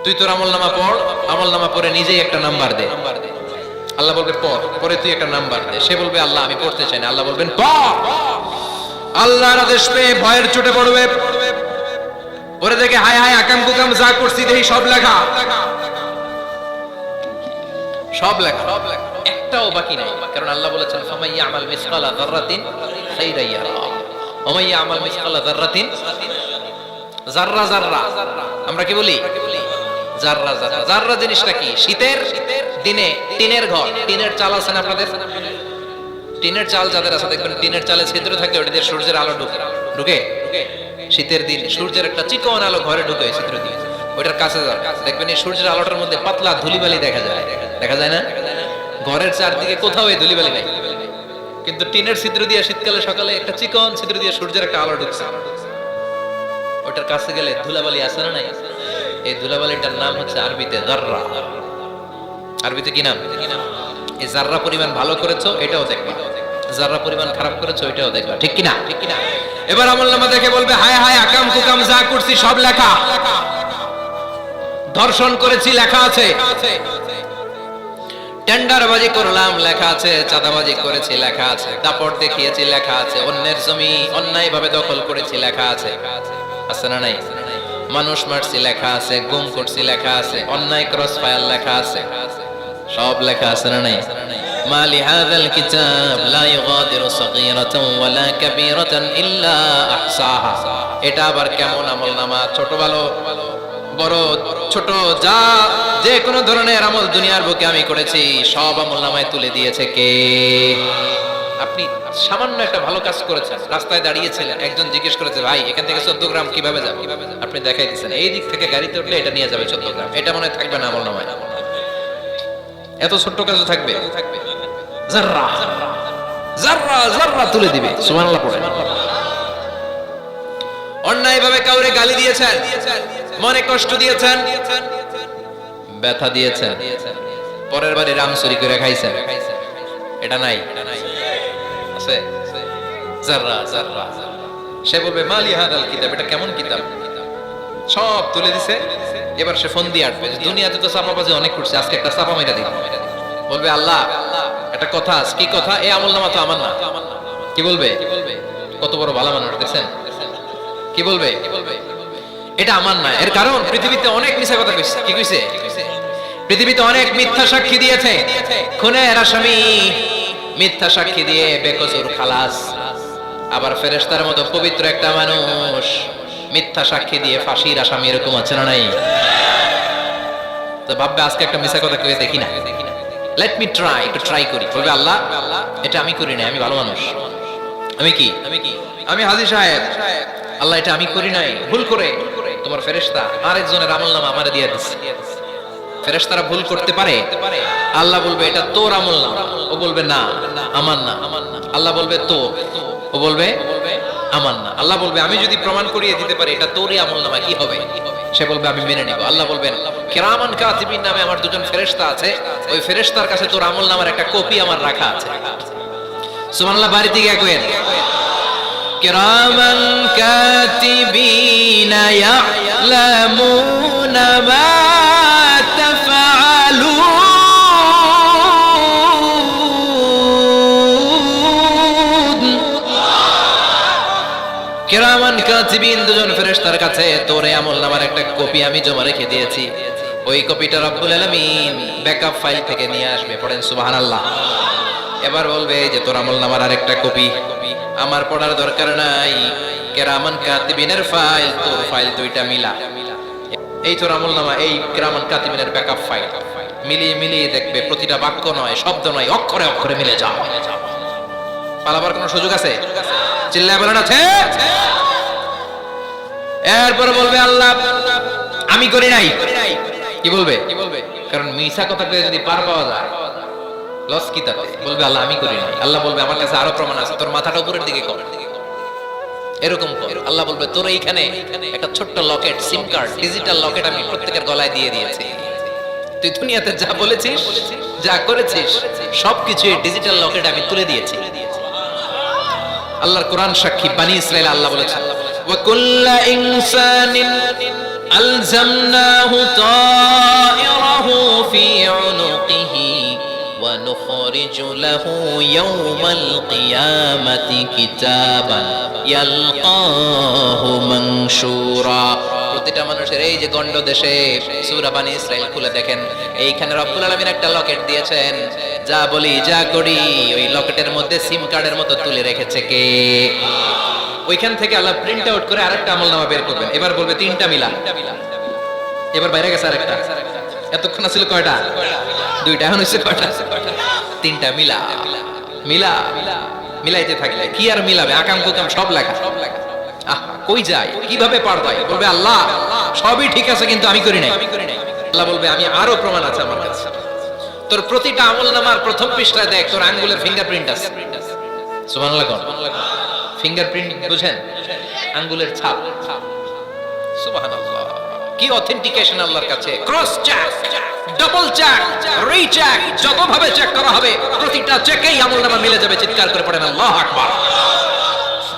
তুই তোর আমলনামা পড়, আমলনামা পড়ে নিজেই একটা নাম্বার দে। আল্লাহ বলবে পড়, পরে তুই একটা নাম্বার দে। সে বলবে আল্লাহ আমি পড়তে চাই না। আল্লাহ বলবেন পড়। আল্লাহর আদেশ পেয়ে ভয়ের চোটে পড়বে, পরে দেখে হায় হায় আকাম কুকাম যা করছি দেখি সব লেখা, সব লেখা, একটাও বাকি নাই। কারণ আল্লাহ বলেছেন ফামাই ইয়ামাল মিসকালা যাররাতিন খাইরান ইয়ারা ওয়া মান ইয়ামাল মিসকালা যাররাতিন, যাররা যাররা আমরা কি বলি? যাররা যাররা। যাররা জিনিসটা কি? শীতের দিনে টিনের ঘর, টিনের চাল আছে না আপনাদের? টিনের চাল যাদের আছে দেখবেন টিনের চালে ছিদ্র থাকে, ওটা দিয়ে সূর্যের আলো ঢুকে ঢুকে শীতের দিন সূর্যের একটা চিকন আলো ঘরে ঢুকে ছিদ্র দিয়ে, ওইটার কাছে যান দেখবেন এই সূর্যের আলোটার মধ্যে পাতলা ধুলিবালি দেখা যায়। দেখা যায় না? ঘরের চারদিকে কোথাও এই ধুলিবালি নাই, কিন্তু টিনের ছিদ্র দিয়ে শীতকালে সকালে একটা চিকন ছিদ্র দিয়ে সূর্যের একটা আলো ঢুকছে, ওইটার কাছে গেলে ধুলাবালি আছে না নাই? এই ধুলাবালিটার নাম হচ্ছে আরবিতে যাররা। আরবিতে কি নাম? এই যাররা পরিমাণ ভালো করেছো এটাও দেখবা, যাররা পরিমাণ খারাপ করেছো এটাও দেখবা। ঠিক কিনা? ঠিক কিনা? এবার আমলনামা দেখে বলবে হায় হায় আকাম কুকাম যা করছি সব লেখা, ধর্ষণ করেছি লেখা আছে, টেন্ডারবাজি করলাম লেখা আছে, চাঁদাবাজি করেছি লেখা আছে, দাপট দেখিয়েছি লেখা আছে, অন্যের জমি অন্যায়ভাবে দখল করেছি লেখা আছে। আছে না নাই? মানুষ মারছি লেখা আছে, গুম করছি লেখা আছে, অন্যায় ক্রস ফায়ার লেখা আছে, সব লেখা আছে না নাই? মালি হাযাল কিতাব লা ইউগাদিরু সাগীরাতান ওয়ালা কাবীরাতান ইল্লা আহসাহা। এটা আবার কেমন আমলনামা? ছোট ভালো বড় ছোট যা যে কোনো ধরনের আমল দুনিয়ার বুকে আমি করেছি সব আমলনামায় তুলে দিয়েছে কে? আপনি সামান্য একটা ভালো কাজ করেছেন, রাস্তায় দাঁড়িয়েছিলেন, একজন জিজ্ঞেস করেছে ভাই এখান থেকে 14 গ্রাম কিভাবে যাবে, আপনি দেখাই দিয়েছেন এই দিক থেকে গাড়িতে উঠলে এটা নিয়ে যাবে 14 গ্রাম, এটা মনে থাকবে না আমলনামায়? এত ছোট্ট কাজও থাকবে? যাররা যাররা যাররা তুলে দিবে। সুবহানাল্লাহ পড়ে। অন্যায়ভাবে কাউরে গালি দিয়েছেন, মনে কষ্ট দিয়েছেন, ব্যথা দিয়েছেন, পরের বাড়ি রাম চুরি করে খাইছেন, এটা নাই? আছে? যাররা যাররা। সে বলবে মালি হাদাল কিতাব, এটা কেমন কিতাব? সব তুলে দিছে। এবার সে ফোন দিয়ে আসবে, দুনিয়াতে তো চাপাবাজি অনেক করছে, আজকে একটা চাপা মেরা দিই। বলবে আল্লাহ একটা কথা আছে। কি কথা? এই আমলনামা তো আমার না। কি বলবে? কত বড় ভালো মানুষ দেখছেন? কি বলবে? এটা আমার না। এর কারণ পৃথিবীতে অনেক মিথ্যা কথা কইছে। কি কইছে? পৃথিবীতে অনেক মিথ্যা সাক্ষী দিয়েছে, খুনের আসামি মিথ্যা সাক্ষী দিয়ে বেকসুর খালাস। আবার ফেরেশতার মতো পবিত্র একটা মানুষ মিথ্যা সাক্ষী দিয়ে ফাঁসির আসামি, এরকম আছে না নাই? তো ভাববে আজকে একটা মিথ্যা কথা কয়ে দেখি না, লেট মি ট্রাই, একটু ট্রাই করি। বলবে আল্লাহ এটা আমি করি না, আমি ভালো মানুষ, আমি কি আমি হাজী সাহেব, আল্লাহ এটা আমি করি নাই, ভুল করে তোমার ফেরেশতা আরেকজনের আমলনামা আমারে দিয়ে দিচ্ছে। ফেরেশতারা ভুল করতে পারে? আল্লাহ বলবে এটা তোর আমলনামা, ও বলবে না আমার না। আল্লাহ বলবে তোর, ও বলবে আমার না। আল্লাহ বলবে আমি যদি প্রমাণ করিয়ে দিতে পারি এটা তোরই আমলনামা, কি হবে? সে বলবে আমি মেনে নিব। আল্লাহ বলবেন কিরামান কাতিবিন নামে আমার দুজন ফেরেশতা আছে, ওই ফেরেশতার কাছে তোর আমলনামার একটা কপি আমার রাখা আছে। সুবহানাল্লাহ, বাড়িতে গিয়ে কইেন কিরামান কাতিবিনা ইয়ালামুনা মা কিরামান কাতিবিন দুজন ফেরেশতার কাছে তোর আমলনামার একটা কপি আমি জমা রেখে দিয়েছি। ওই কপিটা রব্বুল আলামিন ব্যাকআপ ফাইল থেকে নিয়ে আসবে। পড়েন সুবহানাল্লাহ। এবার বলবে যে তোর আমলনামার আরেকটা কপি আমার পড়ার দরকার নাই, কিরামান কাতিবিনের ফাইল তোর ফাইল দুইটা মিলা। এই তোর আমলনামা, এই কিরামান কাতিবিনের ব্যাকআপ ফাইল মিলিয়ে মিলিয়ে দেখবে প্রতিটা বাক্য নয়, শব্দ নয়, অক্ষরে অক্ষরে মিলে যাও। পালাবার কোনো সুযোগ আছে? চিল্লায় বলেন আছে? এরপরে বলবে আল্লাহ আমি করি নাই। কি বলবে? কারণ মিছা কথা কয়ে যদি পার পাওয়া যায় লস কি তাতে? বলবে আল্লাহ আমি করি নাই। আল্লাহ বলবে আমার কাছে আরো প্রমাণ আছে, তোর মাথাটা উপরের দিকে কর, এরকম কর। আল্লাহ বলবে তোর এইখানে একটা ছোট্ট লকেট, সিম কার্ড, ডিজিটাল লকেট আমি প্রত্যেকের গলায় দিয়ে দিয়েছি। তুই দুনিয়াতে যা বলেছিস, যা করেছিস সবকিছু এই ডিজিটাল লকেট আমি তুলে দিয়েছি। আল্লাহর কোরআন সাক্ষী, বানি ইসরাইল আল্লাহ বলেছেন ওয়া কুল্লা ইনসানিন আলজামনাহু তায়রাহু ফি উনুকিহি ওয়া নুখরিজু লাহু ইয়াওমাল কিয়ামাতি কিতাবান ইয়ালকাহু মানশুরা। প্রতিটা মানুষের এই যে গন্ড দেশে সূরা বানি ইসরাইল খুলে দেখেন, এইখানে রব্বুল আলামিন একটা লকেট দিয়েছেন। যা বলি যা করি ওই লকেটের মধ্যে সিম কার্ডের মতো তুলে রেখেছে কে? ওইখান থেকে আল্লাহ প্রিন্ট আউট করে আরেকটা আমলনামা বের করবেন। এবার বলবে তিনটা মিলা। এবার বাইরে গেছে আরেকটা। এতক্ষণ ছিল কয়টা? দুইটা। এখন হচ্ছে কয়টা? তিনটা মিলা। মিলা মিলাইতে থাকলে কি আর মিলাবে? আকাম কুকাম সব লেখা। কই যায়, কিভাবে পার পাই? বলবে আল্লাহ সবই ঠিক আছে কিন্তু আমি করি নাই। আল্লাহ বলবে আমি আরো প্রমাণ আছে আমার কাছে। তোর প্রতিটা আমলনামার প্রথম পৃষ্ঠায় দেখ তোর আঙ্গুলের ফিঙ্গারপ্রিন্ট আছে। সুবহানাল্লাহ। ফিঙ্গারপ্রিন্ট বুঝেন? আঙ্গুলের ছাপ। সুবহানাল্লাহ, কি অথেন্টিকেশন আল্লাহর কাছে। Cross check, double check, recheck, যতভাবে চেক করা হবে প্রতিটা চেকেই আমলনামা মিলে যাবে। চিৎকার করে পড়েন আল্লাহু আকবার।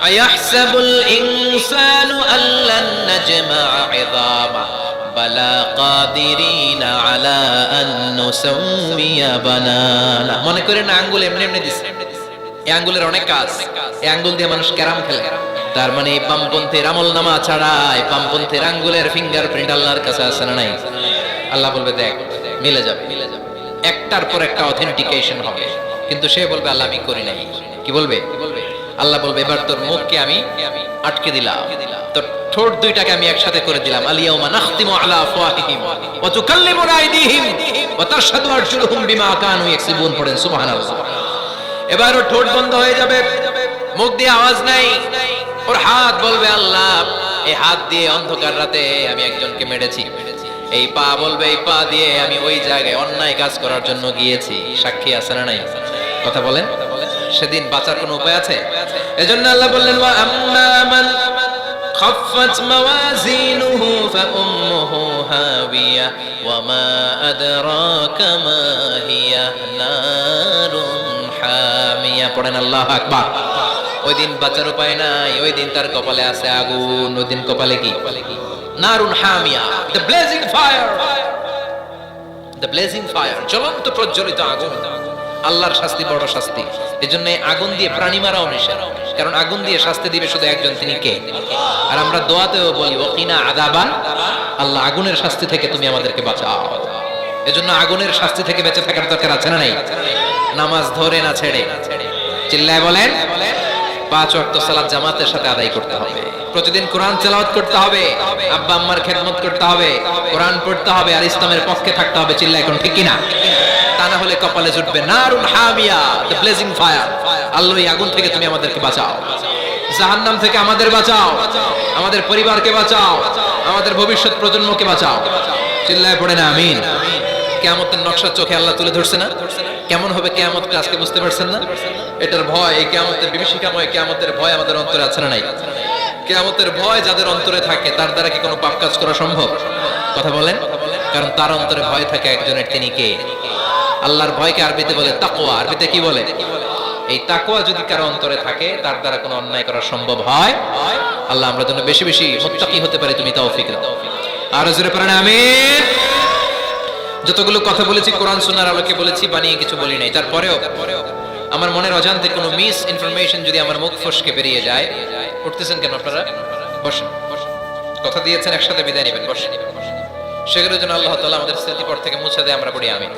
আয়াহসাবুল ইনসানু আল্লান নাজমা'a 'ইযামা বালা কাদিরিনা আলা আন নুসাউমিয়া বানানা। মনে করেন আঙ্গুল এমনি এমনি দিছে, এই আঙ্গুলের অনেক কাজ। এই আঙ্গুল দিয়ে মানুষ ক্যারাম খেলে। তার মানে বামপন্থীর আমলনামা ছাড়া বামপন্থীর আঙ্গুলের ফিঙ্গারপ্রিন্ট আল্লাহর কাছে আছে না নাই? আল্লাহ বলবে দেখ মিলে যাবে, একটার পর একটা অথেন্টিকেশন হবে। কিন্তু সে বলবে আল্লাহ আমি করি নাই। কি বলবে? আল্লাহ বলবে এবার তোর মুখকে আমি আটকে দিলাম, তোর ঠোঁট দুইটাকে আমি একসাথে করে দিলাম। আলিয়াউমা নাখতিমু আলা আফওয়াহিহিম ওয়া তুকাল্লিমুনা আইদিহিম ওয়া তাশহাদু আরজুলুহুম বিমা কানু ইয়াকসিবুন। পড়েন সুবহানাল্লাহ। এবার ওর ঠোঁট বন্ধ হয়ে যাবে, মুখ দিয়ে আওয়াজ নাই। ওর হাত বলবে আল্লাহ এই হাত দিয়ে অন্ধকার রাতে আমি একজনকে মেরেছি। এই পা বলবে এই পা দিয়ে আমি ওই জায়গায় অন্যায় কাজ করার জন্য গিয়েছি। সাক্ষী আছে না নাই? কথা বলেন। সেদিন বাঁচার কোনো উপায় আছে? এজন্য আল্লাহ বললেন ওয়া আম্মা মান খাফফাত মাওয়াজিনুহু ফাউম্মুহু হাবিয়া ওয়া মা আদরাকা মা হিয়া নারুন হামিয়া। পড়েন আল্লাহু আকবার। ওই দিন বাঁচার উপায় নাই, ওই দিন তার কপালে আছে আগুন। ওই দিন কপালে কি? নারুন হামিয়া, the blazing fire. The blazing fire, জ্বলন্ত প্রজ্বলিত আগুন। আল্লাহর শাস্তি বড় শাস্তি। এজন্য আগুন দিয়ে প্রাণী মারাও নিষেধ, কারণ আগুন দিয়ে শাস্তি দিবে শুধু একজন, তিনি কে? আর আমরা দোয়াতেও বলি ওয়াকিনা আযাবান, আল্লাহ আগুনের শাস্তি থেকে তুমি আমাদেরকে বাঁচাও। এজন্য আগুনের শাস্তি থেকে বেঁচে থাকার দরকার আছে না নাই? নামাজ ধরে না ছেড়ে, চিল্লায় বলেন 5 ওয়াক্ত সালাত জামাতের সাথে আদায় করতে হবে। প্রতিদিন কোরআন তেলাওয়াত করতে হবে, আব্বা আম্মার খেদমত করতে হবে, কোরআন পড়তে হবে, আর ইসলামের পক্ষে থাকতে হবে। চিল্লায় এখন ঠিক কিনা? তা না হলে কপালে জুটবে নারুল হামিয়া, দ্য ব্লেজিং ফায়ার। আল্লাহ এই আগুন থেকে তুমি আমাদেরকে বাঁচাও, জাহান্নাম থেকে আমাদের বাঁচাও, আমাদের পরিবারকে বাঁচাও, আমাদের ভবিষ্যৎ প্রজন্মকে বাঁচাও। চিল্লায় পড়ে না আমিন। কিয়ামতের নকশা চোখে আল্লাহ তুলে ধরছে না? কেমন হবে কিয়ামতটা আজকে বুঝতে পারছেন না? এটার ভয়, এই কিয়ামতের বিভীষিকাময় কিয়ামতের ভয় আমাদের অন্তরে আছে না নাই? কিয়ামতের ভয় যাদের অন্তরে থাকে তার দ্বারা কি কোনো পাপ কাজ করা সম্ভব? কথা বলেন। কারণ তার অন্তরে ভয় থাকে একজনের, তিনি কে? আল্লাহর ভয়কে আরবিতে বলে তাকওয়া। আরবিতে কি বলে? এই তাকওয়া যদি কারো অন্তরে থাকে তার দ্বারা কোনো অন্যায় করা সম্ভব হয়। আল্লাহ আমরা যেন বেশি বেশি মুত্তাকি হতে পারি, তুমি তৌফিক দাও। আর জোরে পড়েন আমিন। যতগুলো কথা বলেছি কোরআন সুন্নাহর আলোকে বলেছি, বানিয়ে কিছু বলি নাই। তারপরেও আমার মনের অজান্তে কোনো মিস ইনফরমেশন যদি আমার মুখ ফসকে বেরিয়ে যায়, উঠতেছেন কেন আপনারা? বসেন। কথা দিয়েছেন একসাথে বিদায় নেবেন, বসেন। সেগুলোর জন্য আল্লাহ তাআলা আমাদের স্মৃতিপট থেকে মুছে দেয়, আমরা পড়ি আমিন।